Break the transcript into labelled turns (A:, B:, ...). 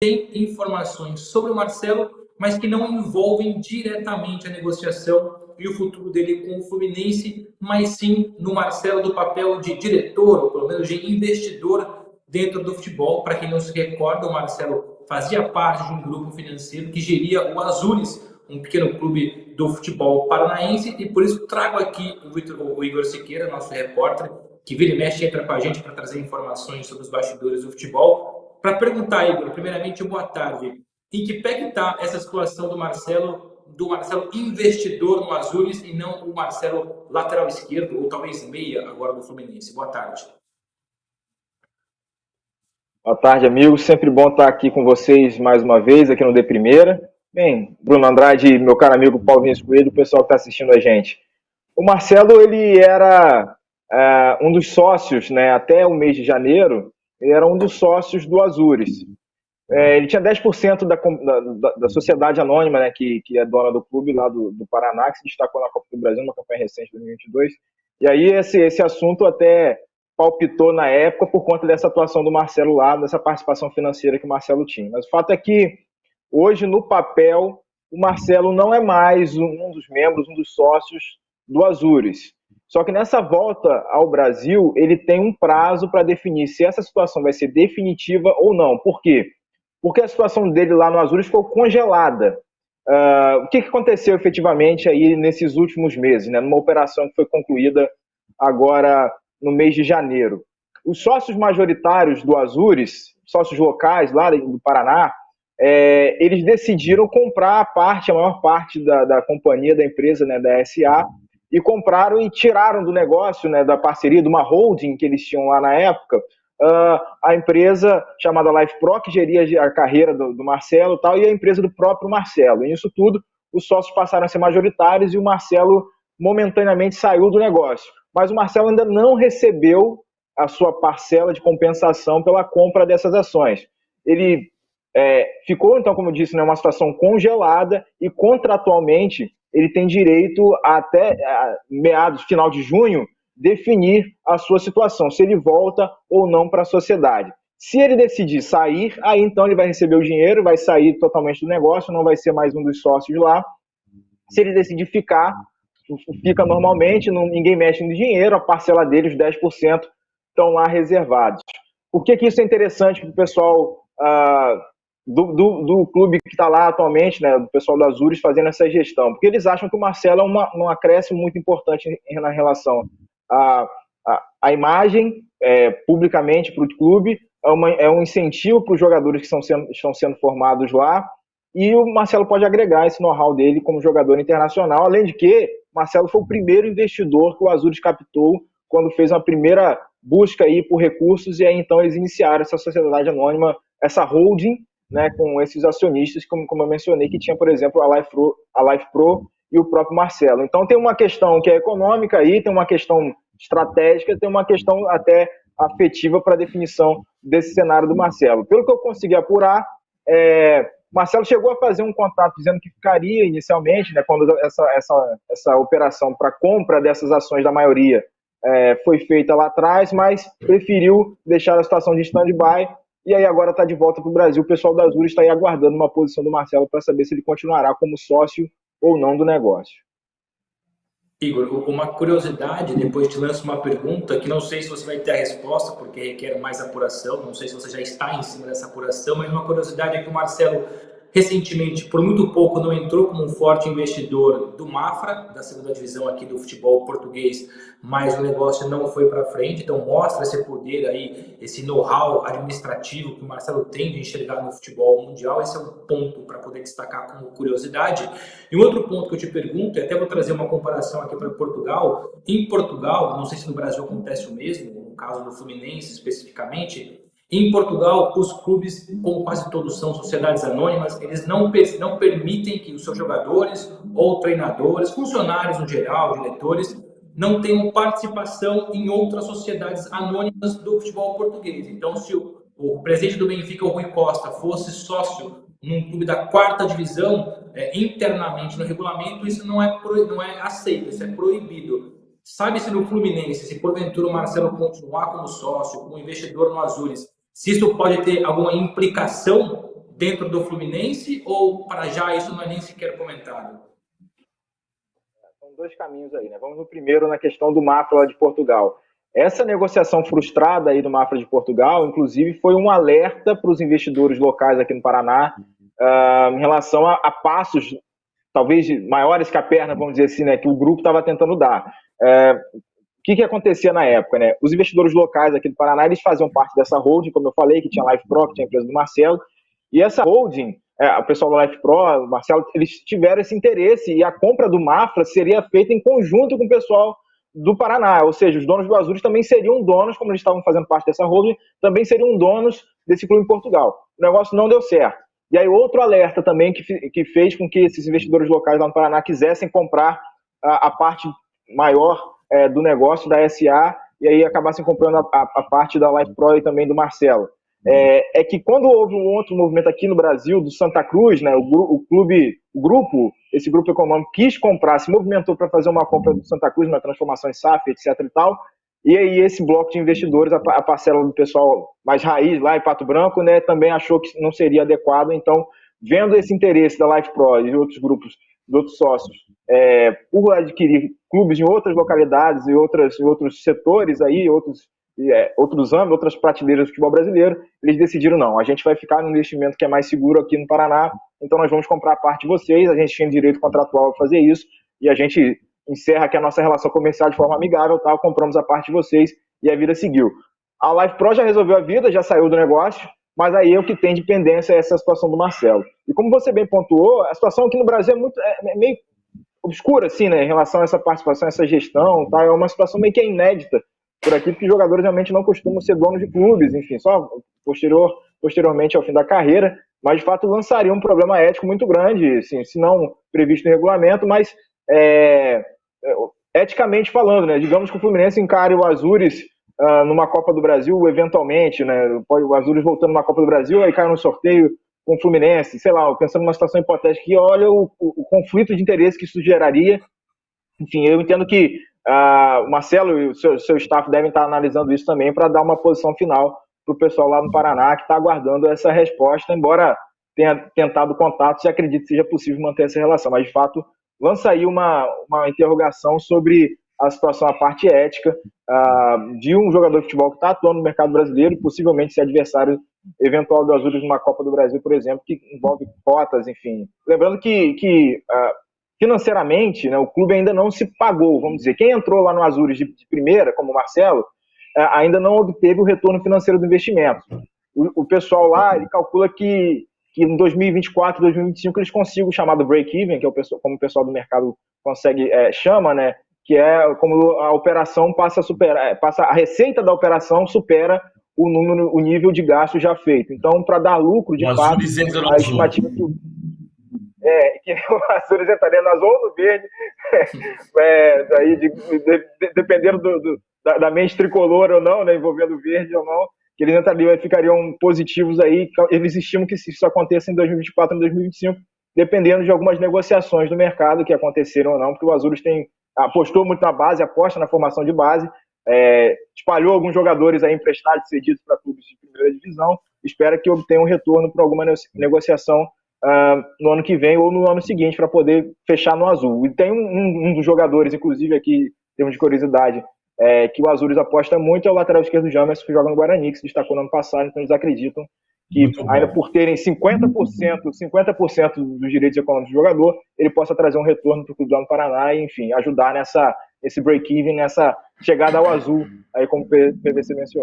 A: tem informações sobre o Marcelo, mas que não envolvem diretamente a negociação e o futuro dele com o Fluminense, mas sim no Marcelo do papel de diretor, ou pelo menos de investidor dentro do futebol. Para quem não se recorda, o Marcelo fazia parte de um grupo financeiro que geria o Azures, um pequeno clube do futebol paranaense, e por isso trago aqui o Igor Siqueira, nosso repórter, que vira e mexe entra com a gente para trazer informações sobre os bastidores do futebol. Para perguntar, Igor, primeiramente, boa tarde. Em que pé que está essa situação do Marcelo investidor no Azures e não o Marcelo lateral esquerdo, ou talvez meia agora do Fluminense? Boa tarde.
B: Boa tarde, amigos. Sempre bom estar aqui com vocês mais uma vez, aqui no De Primeira. Bem, Bruno Andrade, meu caro amigo Paulo Vinícius Coelho, o pessoal que está assistindo a gente. O Marcelo, ele era um dos sócios, né, até o mês de janeiro, ele era um dos sócios do Azures. Ele tinha 10% da sociedade anônima, né, que é dona do clube lá do Paraná, que se destacou na Copa do Brasil, numa campanha recente de 2022. E aí esse assunto até palpitou na época por conta dessa atuação do Marcelo lá, dessa participação financeira que o Marcelo tinha. Mas o fato é que hoje, no papel, o Marcelo não é mais um dos membros, um dos sócios do Azures. Só que nessa volta ao Brasil, ele tem um prazo para definir se essa situação vai ser definitiva ou não. Por quê? Porque a situação dele lá no Azures ficou congelada. O que aconteceu efetivamente aí nesses últimos meses, né? Numa operação que foi concluída agora no mês de janeiro. Os sócios majoritários do Azures, sócios locais lá do Paraná, eles decidiram comprar a maior parte da companhia, da empresa, né, da SA, e compraram e tiraram do negócio, né, da parceria, de uma holding que eles tinham lá na época, a empresa chamada Life Pro, que geria a carreira do Marcelo e tal, e a empresa do próprio Marcelo. E nisso tudo, os sócios passaram a ser majoritários e o Marcelo momentaneamente saiu do negócio. Mas o Marcelo ainda não recebeu a sua parcela de compensação pela compra dessas ações. Ele ficou, então, como eu disse, numa situação congelada e, contratualmente, ele tem direito até meados, final de junho, definir a sua situação, se ele volta ou não para a sociedade. Se ele decidir sair, aí então ele vai receber o dinheiro, vai sair totalmente do negócio, não vai ser mais um dos sócios lá. Se ele decidir ficar, fica normalmente, ninguém mexe no dinheiro, a parcela dele, os 10%, estão lá reservados. Por que isso é interessante para o pessoal do clube que está lá atualmente, né, do pessoal do Azures fazendo essa gestão? Porque eles acham que o Marcelo é um acréscimo muito importante na relação à imagem publicamente para o clube, é um incentivo para os jogadores que estão sendo formados lá, e o Marcelo pode agregar esse know-how dele como jogador internacional, além de que o Marcelo foi o primeiro investidor que o Azures captou quando fez uma primeira busca aí por recursos, e aí então eles iniciaram essa sociedade anônima, essa holding, né, com esses acionistas, como eu mencionei, que tinha, por exemplo, a Life Pro e o próprio Marcelo. Então tem uma questão que é econômica aí, tem uma questão estratégica, tem uma questão até afetiva para a definição desse cenário do Marcelo. Pelo que eu consegui apurar, Marcelo chegou a fazer um contrato dizendo que ficaria inicialmente, né, quando essa operação para compra dessas ações da maioria foi feita lá atrás, mas preferiu deixar a situação de stand-by, e aí agora está de volta para o Brasil. O pessoal da Azul está aí aguardando uma posição do Marcelo para saber se ele continuará como sócio ou não do negócio.
A: Igor, uma curiosidade, depois te lanço uma pergunta que não sei se você vai ter a resposta, porque requer mais apuração, não sei se você já está em cima dessa apuração, mas uma curiosidade é que o Marcelo, recentemente, por muito pouco, não entrou como um forte investidor do Mafra, da segunda divisão aqui do futebol português, mas o negócio não foi para frente, então mostra esse poder aí, esse know-how administrativo que o Marcelo tem de enxergar no futebol mundial. Esse é um ponto para poder destacar como curiosidade. E um outro ponto que eu te pergunto, e até vou trazer uma comparação aqui para Portugal. Em Portugal, não sei se no Brasil acontece o mesmo, no caso do Fluminense especificamente, em Portugal, os clubes, como quase todos são sociedades anônimas, eles não permitem que os seus jogadores ou treinadores, funcionários no geral, diretores, não tenham participação em outras sociedades anônimas do futebol português. Então, se o presidente do Benfica, o Rui Costa, fosse sócio num clube da quarta divisão, internamente no regulamento, isso não é aceito, isso é proibido. Sabe-se no Fluminense, se porventura o Marcelo continuar como sócio, como investidor no Azures, se isso pode ter alguma implicação dentro do Fluminense ou para já isso não é nem sequer comentado?
B: São dois caminhos aí, né? Vamos no primeiro na questão do Mafra lá de Portugal. Essa negociação frustrada aí do Mafra de Portugal, inclusive, foi um alerta para os investidores locais aqui no Paraná em relação a passos talvez maiores que a perna, vamos dizer assim, né, que o grupo estava tentando dar. O que acontecia na época, né? Os investidores locais aqui do Paraná, eles faziam parte dessa holding, como eu falei, que tinha a Life Pro, que tinha a empresa do Marcelo, e essa holding, o pessoal da Life Pro, o Marcelo, eles tiveram esse interesse, e a compra do Mafra seria feita em conjunto com o pessoal do Paraná, ou seja, os donos do Azures também seriam donos, como eles estavam fazendo parte dessa holding, também seriam donos desse clube em Portugal. O negócio não deu certo. E aí outro alerta também que fez com que esses investidores locais lá no Paraná quisessem comprar a parte maior do negócio da SA e aí acabassem comprando a parte da Life Pro e também do Marcelo. É que quando houve um outro movimento aqui no Brasil, do Santa Cruz, né, esse grupo econômico quis comprar, se movimentou para fazer uma compra do Santa Cruz, uma transformação em SAF, etc e tal, e aí esse bloco de investidores, a parcela do pessoal mais raiz lá em Pato Branco, né, também achou que não seria adequado. Então, vendo esse interesse da Life Pro e de outros grupos, de outros sócios, por adquirir clubes em outras localidades e outros setores aí, outros âmbitos, outras prateleiras do futebol brasileiro, eles decidiram não, a gente vai ficar no investimento que é mais seguro aqui no Paraná, então nós vamos comprar a parte de vocês, a gente tinha direito contratual a fazer isso, e a gente encerra aqui a nossa relação comercial de forma amigável, tal, compramos a parte de vocês e a vida seguiu. A Life Pro já resolveu a vida, já saiu do negócio, mas aí o que tem de pendência é essa situação do Marcelo. E como você bem pontuou, a situação aqui no Brasil é meio obscura, assim, né, em relação a essa participação, essa gestão, tá? É uma situação meio que inédita por aqui, porque jogadores realmente não costumam ser donos de clubes, enfim, só posteriormente ao fim da carreira, mas de fato lançaria um problema ético muito grande, assim, se não previsto no regulamento, mas eticamente falando, né? Digamos que o Fluminense encare o Azures numa Copa do Brasil, eventualmente, né? O Azures voltando numa Copa do Brasil, aí cai no sorteio com o Fluminense, sei lá, pensando numa situação hipotética, que olha o conflito de interesse que isso geraria. Enfim, eu entendo que o Marcelo e o seu staff devem estar analisando isso também para dar uma posição final para o pessoal lá no Paraná que está aguardando essa resposta, embora tenha tentado contatos e acredito que seja possível manter essa relação, mas de fato lança aí uma interrogação sobre a situação, a parte ética de um jogador de futebol que está atuando no mercado brasileiro e possivelmente ser adversário eventual do Azures numa Copa do Brasil, por exemplo, que envolve cotas, enfim. Lembrando que financeiramente, né, o clube ainda não se pagou, vamos dizer. Quem entrou lá no Azures de primeira, como o Marcelo, ainda não obteve o retorno financeiro do investimento. O pessoal lá, ele calcula que em 2024, 2025 eles consigam o chamado break-even, que é como o pessoal do mercado chama, né, que é como a operação passa a receita da operação supera o nível de gasto já feito. Então, para dar lucro, de fato, a estimativa que o Azures entraria no azul ou no verde, dependendo da mente tricolor ou não, né, envolvendo verde ou não, que eles ficariam positivos aí. Eles estimam que isso aconteça em 2024 e 2025, dependendo de algumas negociações do mercado que aconteceram ou não, porque o Azures apostou muito na base, aposta na formação de base, espalhou alguns jogadores aí emprestados, cedidos para clubes de primeira divisão, espera que obtenha um retorno por alguma negociação no ano que vem ou no ano seguinte para poder fechar no azul. E tem um dos jogadores, inclusive aqui, em termos de curiosidade, que o Azures aposta muito, é o lateral esquerdo Jamerson, que joga no Guarani, que se destacou no ano passado, então eles acreditam que ainda por terem 50% dos direitos econômicos do jogador, ele possa trazer um retorno para o clube do Paraná e, enfim, ajudar nesse break-even, nessa chegada ao azul, aí como o PVC mencionou.